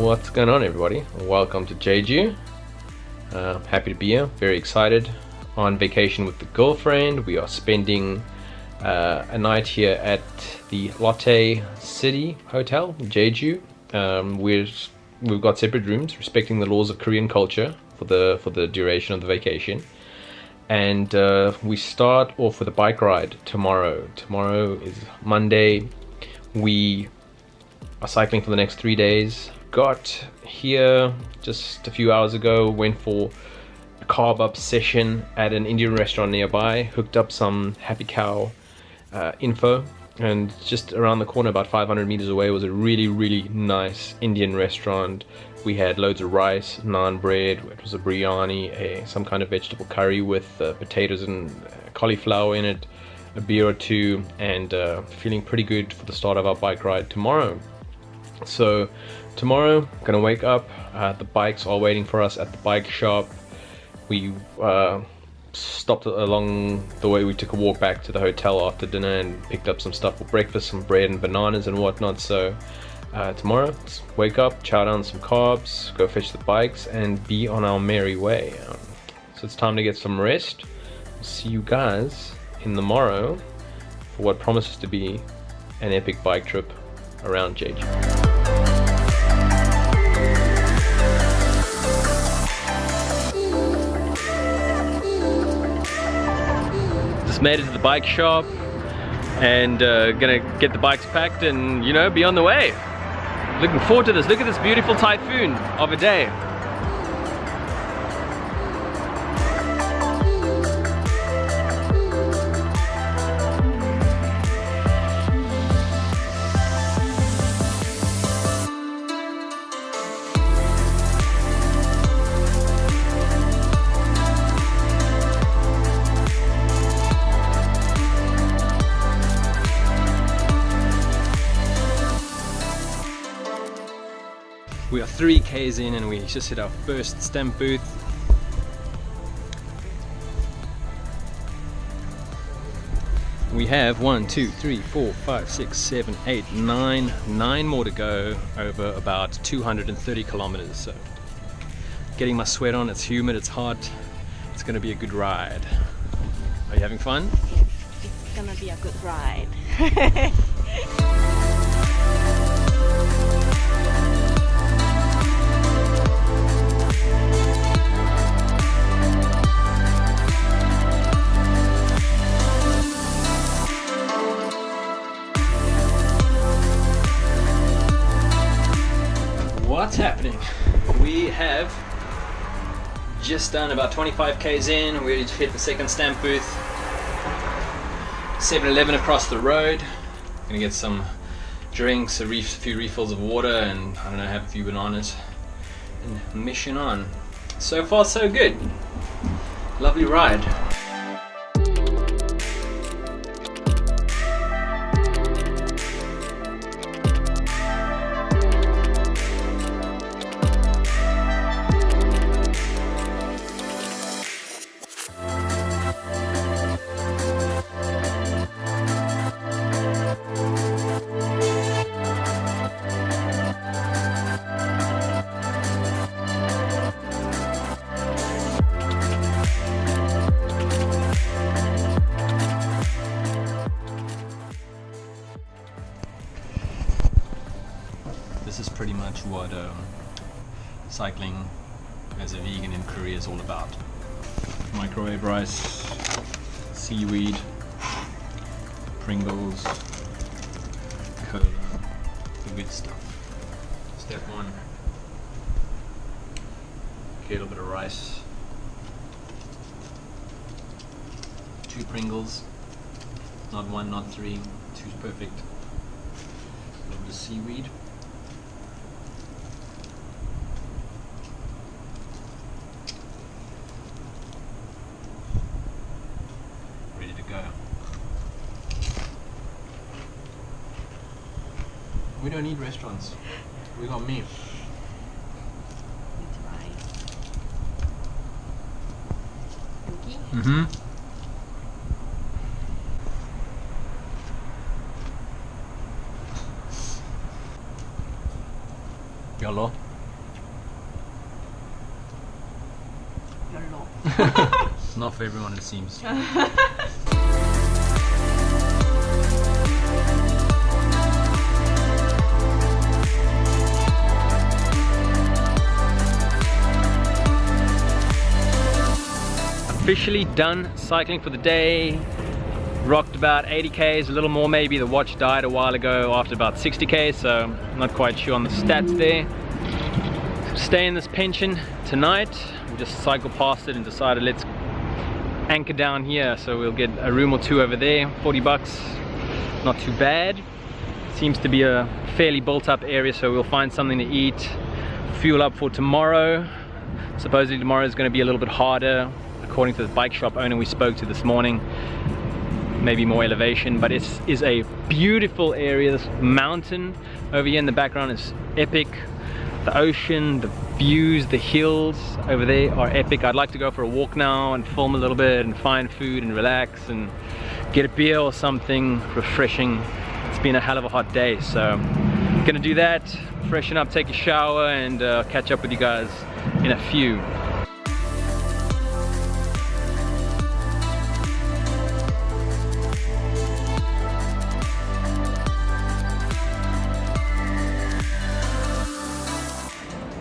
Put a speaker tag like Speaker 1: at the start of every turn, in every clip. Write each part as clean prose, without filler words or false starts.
Speaker 1: What's going on, everybody? Welcome to Jeju. Happy to be here, very excited. On vacation with the girlfriend. We are spending a night here at the Lotte City Hotel, Jeju. We've got separate rooms, respecting the laws of Korean culture for the duration of the vacation. And we start off with a bike ride tomorrow. Tomorrow is Monday. We are cycling for the next 3 days. Got here just a few hours ago, went for a carb up session at an Indian restaurant nearby, hooked up some Happy Cow info, and just around the corner, about 500 meters away, was a really nice Indian restaurant. We had loads of rice, naan bread, it was a biryani, some kind of vegetable curry with potatoes and cauliflower in it, a beer or two, and feeling pretty good for the start of our bike ride tomorrow. So tomorrow, gonna wake up, the bike's all waiting for us at the bike shop. We stopped along the way, we took a walk back to the hotel after dinner and picked up some stuff for breakfast, some bread and bananas and whatnot. So tomorrow, let's wake up, chow down some carbs, go fetch the bikes and be on our merry way. So it's time to get some rest. We'll see you guys in the morrow for what promises to be an epic bike trip around Jeju. Just made it to the bike shop and gonna get the bikes packed and, you know, be on the way. Looking forward to this. Look at this beautiful typhoon of a day. We are 3 Ks in and we just hit our first stamp booth. We have 1, 2, 3, 4, 5, 6, 7, 8, 9 more to go over about 230 kilometers. So getting my sweat on, it's humid, it's hot. It's gonna be a good ride. Are you having fun?
Speaker 2: It's gonna be a good ride.
Speaker 1: What's happening? We have just done about 25 Ks in. We hit the second stamp booth. 7-Eleven across the road. Gonna get some drinks, a few refills of water, and I don't know, have a few bananas. And mission on. So far, so good. Lovely ride. This is pretty much what cycling as a vegan in Korea is all about. Microwave rice, seaweed, Pringles, cola, the good stuff. Step 1, get a little bit of rice, 2 Pringles, not 1, not 3, 2's perfect, a little bit of seaweed. We don't need restaurants. We got me.
Speaker 2: It's right. Yuki?
Speaker 1: Mm-hmm. Yellow. It's not for everyone, it seems. Officially done cycling for the day. Rocked about 80 k's, a little more maybe. The watch died a while ago after about 60 k's, so I'm not quite sure on the stats there. Stay in this pension tonight. We just cycled past it and decided let's anchor down here, so we'll get a room or two over there. 40 bucks, not too bad. Seems to be a fairly built up area, so we'll find something to eat, fuel up for tomorrow. Supposedly tomorrow is going to be a little bit harder, according to the bike shop owner we spoke to this morning. Maybe more elevation, but it is a beautiful area. This mountain over here in the background is epic. The ocean, the views, the hills over there are epic. I'd like to go for a walk now and film a little bit and find food and relax and get a beer or something refreshing. It's been a hell of a hot day, so I'm gonna do that, freshen up, take a shower, and catch up with you guys in a few.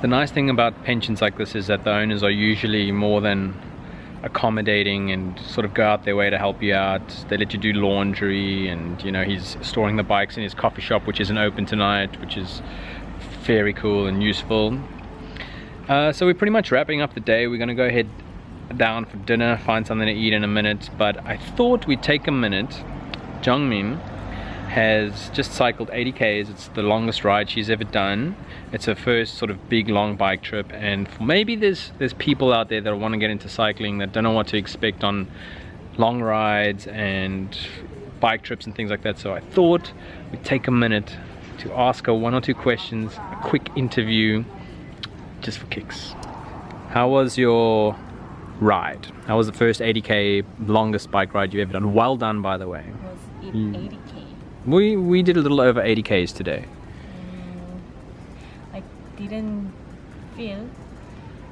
Speaker 1: The nice thing about pensions like this is that the owners are usually more than accommodating and sort of go out their way to help you out. They let you do laundry, and you know, he's storing the bikes in his coffee shop, which isn't open tonight, which is very cool and useful. So we're pretty much wrapping up the day. We're gonna go head down for dinner, find something to eat in a minute, but I thought we'd take a minute. Jungmin has just cycled 80 k's. It's the longest ride she's ever done. It's her first sort of big long bike trip, and maybe there's people out there that want to get into cycling that don't know what to expect on long rides and bike trips and things like that. So I thought we'd take a minute to ask her one or two questions, a quick interview, just for kicks. How was your ride? How was the first 80k longest bike ride you've ever done? Well done, by the way.
Speaker 2: Was it 80k?
Speaker 1: We did a little over 80 k's today.
Speaker 2: I didn't feel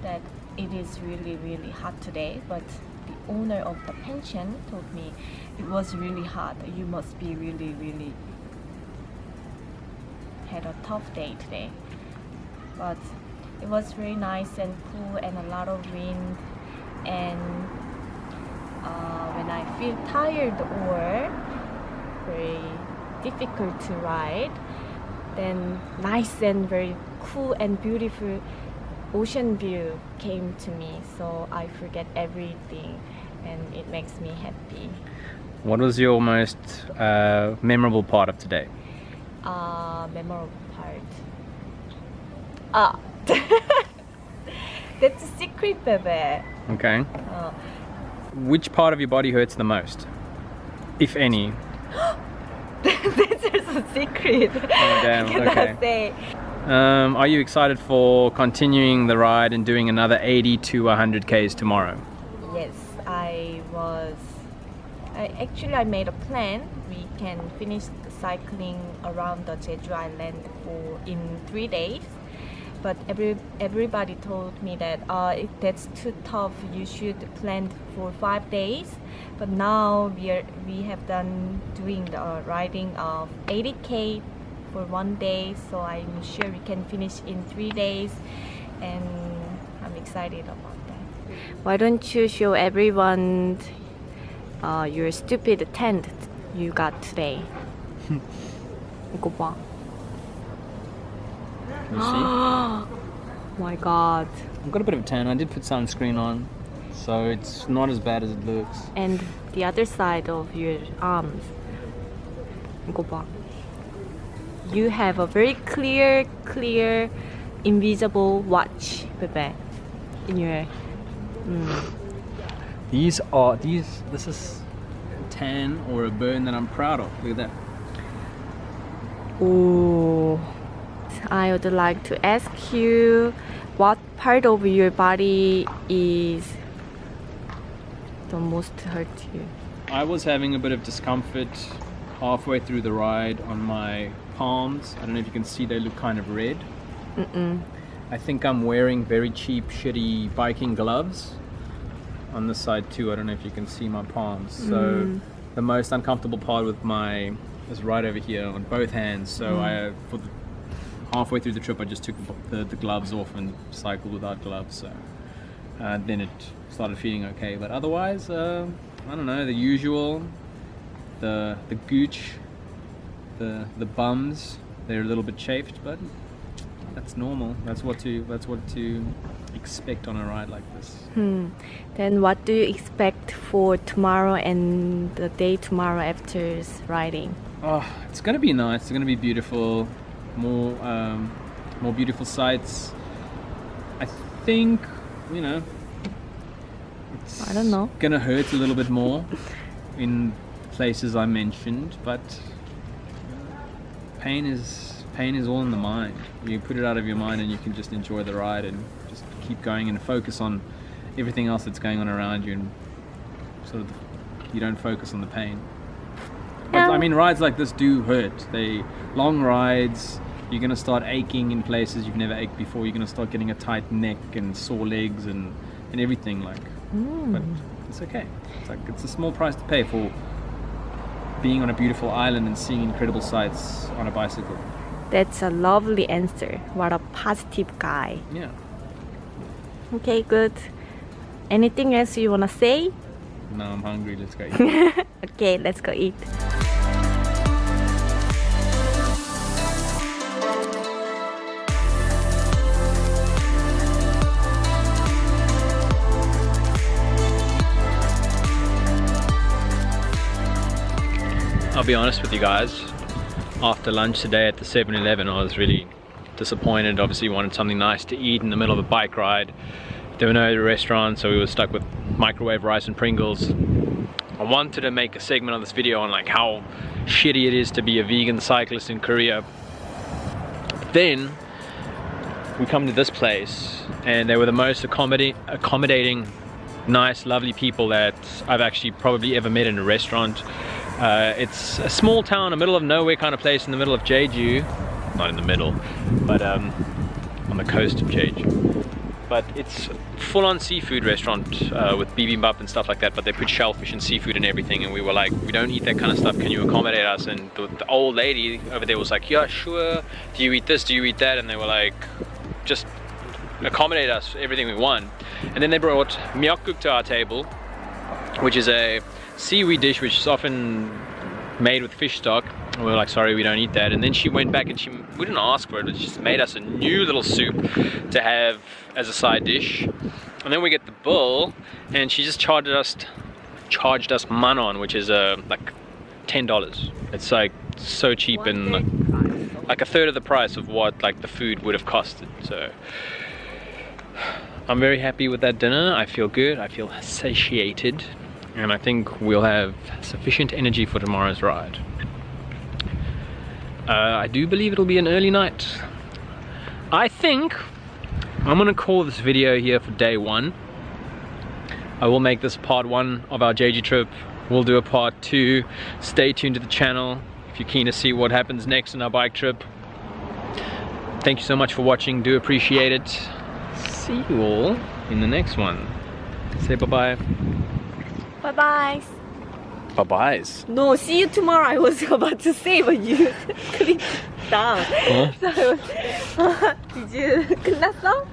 Speaker 2: that it is really hot today, but the owner of the pension told me it was really hot. You must be really had a tough day today. But it was very nice and cool and a lot of wind, and when I feel tired or very difficult to ride, then nice and very cool and beautiful ocean view came to me, so I forget everything and it makes me happy.
Speaker 1: What was your most memorable part of today?
Speaker 2: Memorable part, that's a secret, baby.
Speaker 1: Okay. Which part of your body hurts the most, if any?
Speaker 2: That's also a secret.
Speaker 1: Oh, damn.
Speaker 2: I cannot
Speaker 1: Okay.
Speaker 2: say.
Speaker 1: Are you excited for continuing the ride and doing another 80 to 100 k's tomorrow?
Speaker 2: Yes, I made a plan. We can finish cycling around the Jeju Island in 3 days. But everybody told me that if that's too tough, you should plan for 5 days. But now we have done doing the riding of 80k for 1 day, so I'm sure we can finish in 3 days, and I'm excited about that. Why don't you show everyone your stupid tent you got today? 이거 봐.
Speaker 1: Can you see?
Speaker 2: My God.
Speaker 1: I've got a bit of a tan. I did put sunscreen on, so it's not as bad as it looks.
Speaker 2: And the other side of your arms. 이거 봐. You have a very clear, invisible watch, baby, in your.
Speaker 1: This is a tan or a burn that I'm proud of. Look at that.
Speaker 2: Oh, I would like to ask you, what part of your body is the most hurt you?
Speaker 1: I was having a bit of discomfort halfway through the ride on my palms. I don't know if you can see, they look kind of red. I think I'm wearing very cheap, shitty biking gloves. on this side too. I don't know if you can see my palms. So the most uncomfortable part with my is right over here on both hands. So halfway through the trip, I just took the gloves off and cycled without gloves. So then it started feeling okay. But otherwise, I don't know, the usual, the gooch, the bums, they're a little bit chafed, but that's normal. That's what to expect on a ride like this.
Speaker 2: Then what do you expect for tomorrow and the day tomorrow after riding?
Speaker 1: Oh, it's gonna be nice. It's gonna be beautiful. More beautiful sights. I think, you know, it's
Speaker 2: I don't know.
Speaker 1: gonna hurt a little bit more in places I mentioned, but pain is all in the mind. You put it out of your mind and you can just enjoy the ride and just keep going and focus on everything else that's going on around you, and sort of you don't focus on the pain. But I mean, rides like this do hurt. They long rides. You're gonna start aching in places you've never ached before. You're gonna start getting a tight neck and sore legs and everything, like. But it's okay. It's a small price to pay for being on a beautiful island and seeing incredible sights on a bicycle.
Speaker 2: That's a lovely answer. What a positive guy.
Speaker 1: Yeah.
Speaker 2: Okay, good. Anything else you wanna say?
Speaker 1: No, I'm hungry. Let's go eat.
Speaker 2: Okay, let's go eat.
Speaker 1: I'll be honest with you guys, after lunch today at the 7-Eleven, I was really disappointed. Obviously wanted something nice to eat in the middle of a bike ride. There were no restaurants, so we were stuck with microwave rice and Pringles. I wanted to make a segment of this video on like how shitty it is to be a vegan cyclist in Korea. But then we come to this place and they were the most accommodating, nice, lovely people that I've actually probably ever met in a restaurant. It's a small town, a middle of nowhere kind of place in the middle of Jeju. Not in the middle, but on the coast of Jeju. But it's full-on seafood restaurant with bibimbap and stuff like that, but they put shellfish and seafood and everything, and we were like, we don't eat that kind of stuff, can you accommodate us? And the old lady over there was like, yeah, sure, do you eat this, do you eat that? And they were like, just accommodate us, everything we want. And then they brought myeokguk to our table, which is a seaweed dish which is often made with fish stock. And we were like, sorry, we don't eat that. And then she went back and we didn't ask for it, but she just made us a new little soup to have as a side dish. And then we get the bill and she just charged us manon, which is like $10. It's like so cheap and like a third of the price of what like the food would have costed. So I'm very happy with that dinner. I feel good, I feel satiated, and I think we'll have sufficient energy for tomorrow's ride. I do believe it'll be an early night. I think I'm gonna call this video here for day one. I will make this part one of our Jeju trip. We'll do a part two. Stay tuned to the channel if you're keen to see what happens next in our bike trip. Thank you so much for watching, do appreciate it. See you all in the next one. Say bye-bye.
Speaker 2: Bye-bye.
Speaker 1: Bye-byes.
Speaker 2: No, see you tomorrow. I was about to say, but you clicked down.
Speaker 1: Huh?
Speaker 2: So I was, did you 끝났어?